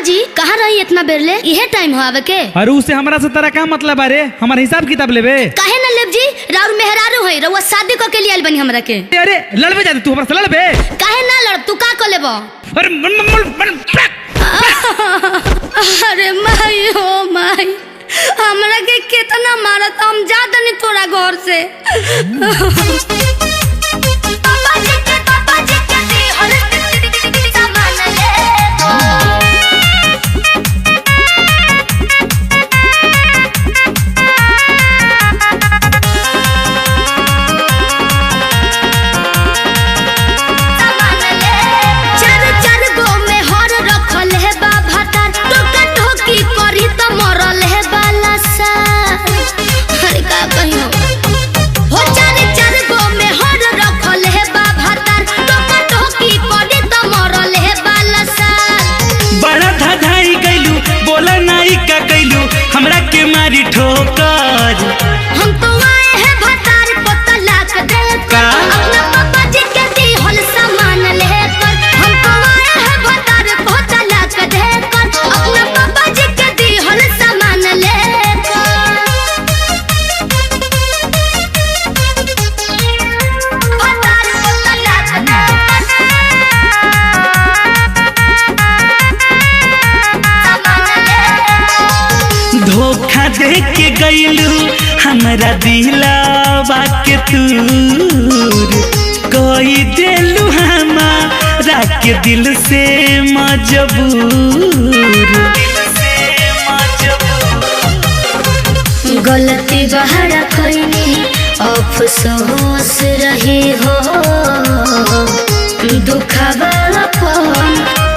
जी कहाँ रही इतना बेर ले? यह टाइम हो आवे के? अरे उससे हमरा से तेरा क्या मतलब अरे? हमारा हिसाब किताब लेबे? काहे ना लेब जी? राउर मेहरारू है, रउआ शादी को के लिए आइल बनी हमरा के। अरे लड़बे जाते तू हमरा से लड़बे? काहे ना लड़, तू का कर लेबो? अरे माई हो माई, हमरा के कितना मारत, हम जा दनी तोरा घर से। हमरा के मारी ठोकर, हम तो आए हैं भतार को तलाक देकर, अपना पापा जी के दिहल सामान लेकर। हम तो आए हैं भतार को तलाक देकर, अपना पापा जी के दिहल सामान लेकर। भतार को तलाक धोखा दे के गईलू हमरा दिलवा के तूर, कोई देलू हमारा के दिल से मजबूर। गलती बहरा खैनी अफसोस रही हो, दुखवा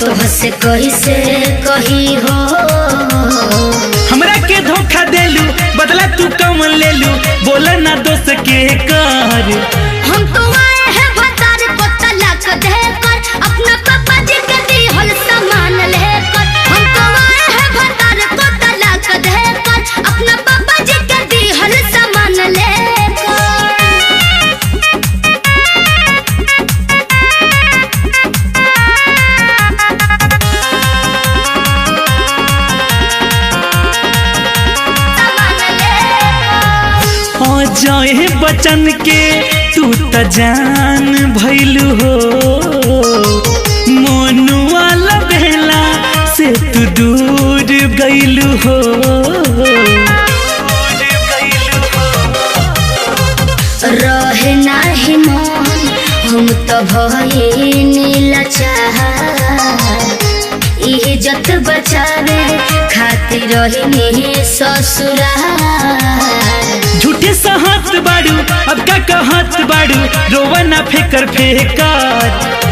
तो से कैसे कही हो। हमरा के धोखा देलू, बदला तू कम लेलू, बोला ना दोस्त के कर। हम तो आए हैं भतार को तलाक देकर, अपना पापा जी के दिहल सामान लेकर। हम तो आए हैं भतार को तलाक देकर, अपना पापा जी के दिहल सामान लेकर। जय बचन के तू त जान भइलू हो, मोनू वाला बेला से तू दूर गइलू हो। रहे नाही मन हम तो भइनी लाचार, इज्जत बचावे खातिर रही ससुराल। झूठे सहत बाड़ू अब का कहत बाड़ू, रोवा ना फेकर फेकर।